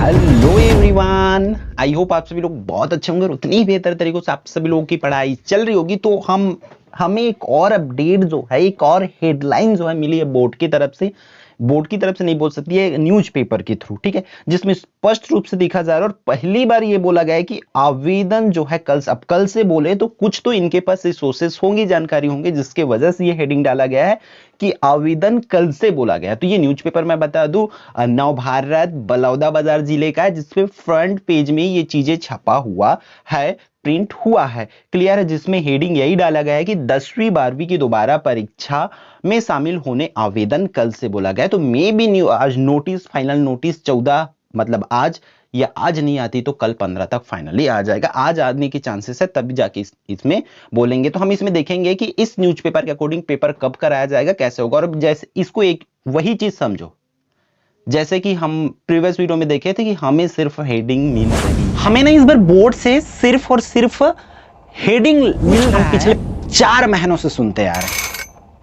Hello everyone, I hope आप सभी लोग बहुत अच्छे होंगे और उतनी ही बेहतर तरीकों से आप सभी लोगों की पढ़ाई चल रही होगी। तो हमें एक और अपडेट जो है, एक और हेडलाइन जो है मिली है बोर्ड की तरफ से। बोर्ड की तरफ से नहीं बोल सकती है, न्यूज़पेपर के थ्रू, ठीक है, जिसमें स्पष्ट रूप से देखा जा रहा है और पहली बार ये बोला गया है कि आवेदन जो है कल से बोले तो कुछ तो इनके पास रिसोर्सेस होंगी, जानकारी होंगी, जिसके वजह से ये हेडिंग डाला गया है कि आवेदन कल से बोला गया है। तो ये न्यूज़पेपर मैं बता दूं, नवभारत बलौदाबाजार जिले का है, जिसपे फ्रंट पेज में ये चीजें छपा हुआ है, प्रिंट हुआ है, क्लियर है, जिसमें हेडिंग यही डाला गया है कि 10वीं 12वीं की दोबारा परीक्षा में शामिल होने आवेदन कल से बोला गया है। तो मे बी आज नोटिस, फाइनल नोटिस 14 मतलब आज, या आज नहीं आती तो कल 15 तक फाइनली आ जाएगा। आज आने के चांसेस है, तभी जाके इसमें बोलेंगे। तो हम इसमें देखेंगे कि इस न्यूज़पेपर के अकॉर्डिंग पेपर कब कराया जाएगा, कैसे होगा। और जैसे इसको एक वही चीज समझो जैसे कि हम प्रीवियस वीडियो में देखे थे कि हमें सिर्फ हेडिंग मिल रही है, हमें ना इस बार बोर्ड से सिर्फ और सिर्फ हेडिंग मिल रहा है। पिछले 4 महीनों से सुनते आ रहे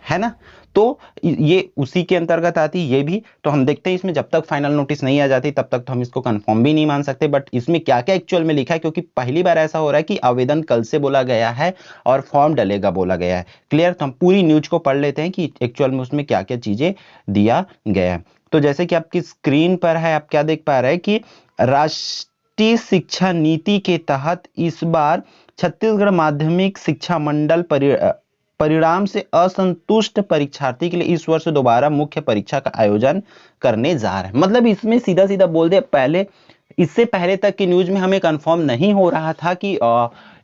है ना, तो ये उसी के अंतर्गत आती ये भी। तो हम देखते हैं इसमें, जब तक फाइनल नोटिस नहीं आ जाती तब तक तो हम इसको कंफर्म भी नहीं मान सकते। बट इसमें क्या क्या एक्चुअल में लिखा है, क्योंकि पहली बार ऐसा हो रहा है कि आवेदन कल से बोला गया है और फॉर्म डलेगा बोला गया है, क्लियर। तो हम पूरी न्यूज को पढ़ लेते हैं कि एक्चुअल में उसमें क्या क्या चीजें दिया गया है। तो जैसे कि आपकी स्क्रीन पर है, आप क्या देख पा रहे हैं कि राष्ट्रीय शिक्षा नीति के तहत इस बार छत्तीसगढ़ माध्यमिक शिक्षा मंडल परिणाम से असंतुष्ट परीक्षार्थी के लिए इस वर्ष दोबारा मुख्य परीक्षा का आयोजन करने जा रहे हैं। मतलब इसमें सीधा सीधा बोल दे, पहले इससे पहले तक की न्यूज में हमें कंफर्म नहीं हो रहा था कि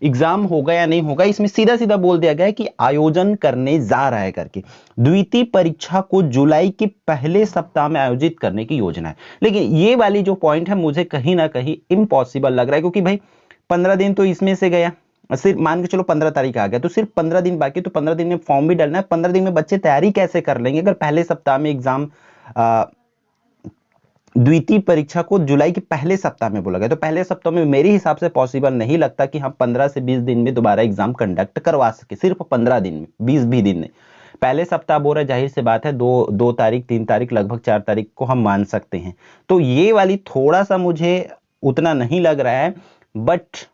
एग्जाम होगा या नहीं होगा। इसमें सीधा सीधा बोल दिया गया है कि आयोजन करने जा रहा है करके। द्वितीय परीक्षा को जुलाई के पहले सप्ताह में आयोजित करने की योजना है। लेकिन ये वाली जो पॉइंट है मुझे कहीं ना कहीं इम्पॉसिबल लग रहा है, क्योंकि भाई 15 दिन तो इसमें से गया, सिर्फ मान के चलो 15 तारीख आ गया तो सिर्फ 15 दिन बाकी, तो 15 दिन में फॉर्म भी डालना है। 15 दिन में बच्चे तैयारी कैसे कर लेंगे अगर पहले सप्ताह में एग्जाम, द्वितीय परीक्षा को जुलाई के पहले सप्ताह में बोला गया। तो पहले सप्ताह में मेरे हिसाब से पॉसिबल नहीं लगता कि हम 15 से 20 दिन में दोबारा एग्जाम कंडक्ट करवा सके, सिर्फ 15 दिन में, 20 भी दिन में। पहले सप्ताह बोल रहे, जाहिर सी बात है 2 तारीख 3 तारीख लगभग 4 तारीख को हम मान सकते हैं। तो ये वाली थोड़ा सा मुझे उतना नहीं लग रहा है, बट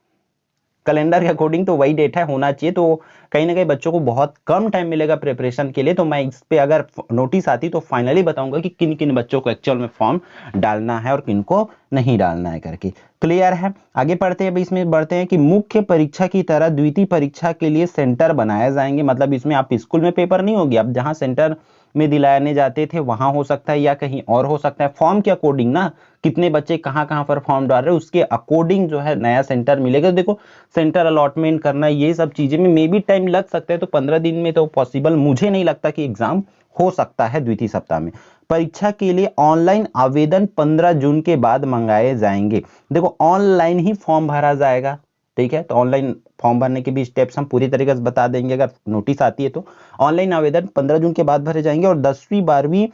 कैलेंडर के अकॉर्डिंग तो वही डेट है, होना चाहिए। तो कहीं ना कहीं बच्चों को बहुत कम टाइम मिलेगा प्रिपरेशन के लिए। तो मैं इस पे अगर नोटिस आती तो फाइनली बताऊंगा कि किन किन बच्चों को एक्चुअल में फॉर्म डालना है और किन को नहीं डालना है करके, क्लियर है। आगे पढ़ते हैं, इसमें बढ़ते हैं कि मुख्य परीक्षा की तरह द्वितीय परीक्षा के लिए सेंटर बनाए जाएंगे। मतलब इसमें आप स्कूल में पेपर नहीं होगी, आप जहां सेंटर में दिलाने जाते थे वहां हो सकता है या कहीं और हो सकता है। फॉर्म के अकॉर्डिंग ना, कितने बच्चे कहां कहां पर फॉर्म डाल रहे हैं उसके अकॉर्डिंग जो है नया सेंटर मिलेगा। देखो सेंटर अलॉटमेंट करना, ये सब चीजें में मे बी टाइम लग सकता है। तो 15 दिन में तो पॉसिबल मुझे नहीं लगता कि एग्जाम हो सकता है द्वितीय सप्ताह में। परीक्षा के लिए ऑनलाइन आवेदन 15 जून के बाद मंगाए जाएंगे। देखो ऑनलाइन ही फॉर्म भरा जाएगा, ठीक है। तो ऑनलाइन फॉर्म भरने के भी स्टेप्स हम पूरी तरीके से बता देंगे अगर नोटिस आती है तो। ऑनलाइन आवेदन 15 जून के बाद भरे जाएंगे। और 10वीं 12वीं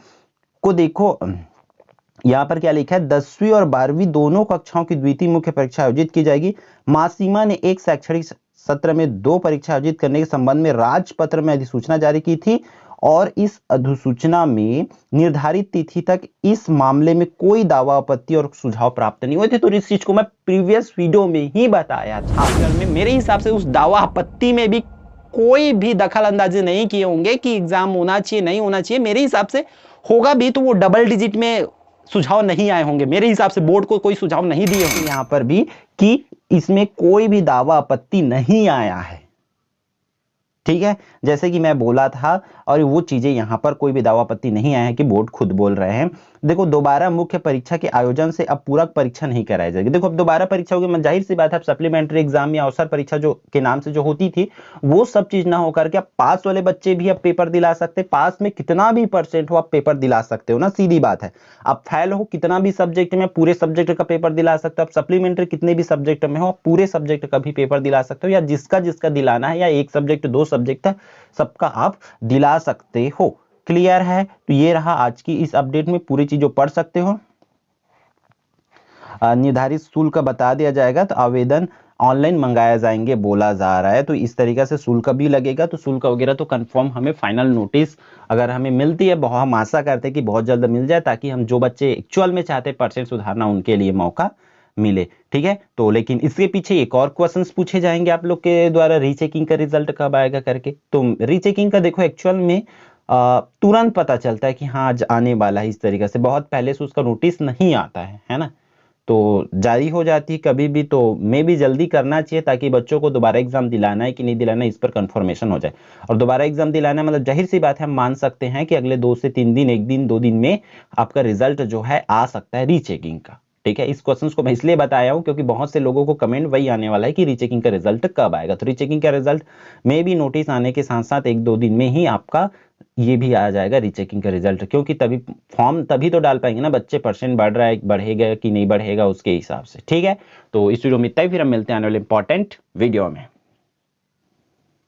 को देखो यहां पर क्या लिखा है, 10वीं और 12वीं दोनों कक्षाओं की द्वितीय मुख्य परीक्षा आयोजित की जाएगी। मासीमा ने एक शैक्षणिक सत्र में 2 परीक्षा आयोजित करने के संबंध में राजपत्र में अधिसूचना जारी की थी और इस अधिसूचना में निर्धारित तिथि तक इस मामले में कोई दावा, आपत्ति और सुझाव प्राप्त नहीं हुए थे। तो इस चीज को मैं प्रीवियस वीडियो में ही बताया था। में मेरे हिसाब से उस दावा आपत्ति में भी कोई भी दखल अंदाजी नहीं किए होंगे कि एग्जाम होना चाहिए नहीं होना चाहिए। मेरे हिसाब से होगा भी तो वो डबल डिजिट में सुझाव नहीं आए होंगे। मेरे हिसाब से बोर्ड को कोई सुझाव नहीं दिए होंगे यहां पर भी कि इसमें कोई भी दावा आपत्ति नहीं आया है, ठीक है, जैसे कि मैं बोला था। और वो चीजें यहां पर कोई भी दावा आपत्ति नहीं आया है कि बोर्ड खुद बोल रहे हैं। देखो दोबारा मुख्य परीक्षा के आयोजन से अब पूरक परीक्षा नहीं कराई जाएगी। देखो अब दोबारा परीक्षा होगी, जाहिर सी बात है, सप्लीमेंट्री एग्जाम या अवसर परीक्षा जो के नाम से जो होती थी वो सब चीज ना होकर के अब पास वाले बच्चे भी अब पेपर दिला सकते। पास में कितना भी परसेंट हो आप पेपर दिला सकते हो ना, सीधी बात है। आप फेल हो कितना भी सब्जेक्ट में, पूरे सब्जेक्ट का पेपर दिला सकते हो। आप सप्लीमेंट्री कितने भी सब्जेक्ट में हो आप पूरे सब्जेक्ट का भी पेपर दिला सकते हो, या जिसका जिसका दिलाना है, या एक सब्जेक्ट 2 सब्जेक्ट है सबका आप दिला सकते हो, क्लियर है। तो ये रहा आज की इस अपडेट में, पूरी चीजों पढ़ सकते हो। निर्धारित शुल्क बता दिया जाएगा। तो आवेदन ऑनलाइन मंगाया जाएंगे बोला जा रहा है। तो इस तरीके से शुल्क भी लगेगा, तो शुल्क वगैरह तो कंफर्म हमें फाइनल नोटिस अगर हमें मिलती है, बहुत हम आशा करते हैं कि बहुत जल्द मिल जाए, ताकि हम जो बच्चे एक्चुअल में चाहते हैं परसेंट सुधारना उनके लिए मौका मिले। ठीक है, तो लेकिन इसके पीछे एक और क्वेश्चंस पूछे जाएंगे आप लोग के द्वारा, रीचेकिंग का रिजल्ट कब आएगा करके। तो रीचेकिंग का देखो एक्चुअल में तुरंत पता चलता है कि हाँ आज आने वाला है, इस तरीके से बहुत पहले से उसका नोटिस नहीं आता है ना। तो जारी हो जाती है कभी भी, तो मे भी जल्दी करना चाहिए ताकि बच्चों को दोबारा एग्जाम दिलाना है कि नहीं दिलाना है इस पर कंफर्मेशन हो जाए। और दोबारा एग्जाम दिलाना मतलब जाहिर सी बात है, हम मान सकते हैं कि अगले 2 से 3 दिन, 1 दिन 2 दिन में आपका रिजल्ट जो है आ सकता है रीचेकिंग का। ठीक है, इस क्वेश्चन को मैं इसलिए बताया हूं क्योंकि बहुत से लोगों को कमेंट वही आने वाला है कि रीचेकिंग का रिजल्ट कब आएगा। तो रीचेकिंग का रिजल्ट में भी नोटिस आने के साथ साथ 1-2 दिन में ही आपका ये भी आ जाएगा रीचेकिंग का रिजल्ट, क्योंकि तभी फॉर्म तभी तो डाल पाएंगे ना बच्चे, परसेंट बढ़ रहा है बढ़ेगा कि नहीं बढ़ेगा उसके हिसाब से। ठीक है, तो इस वीडियो में इतना ही, फिर हम मिलते हैं आने वाले इंपॉर्टेंट वीडियो में।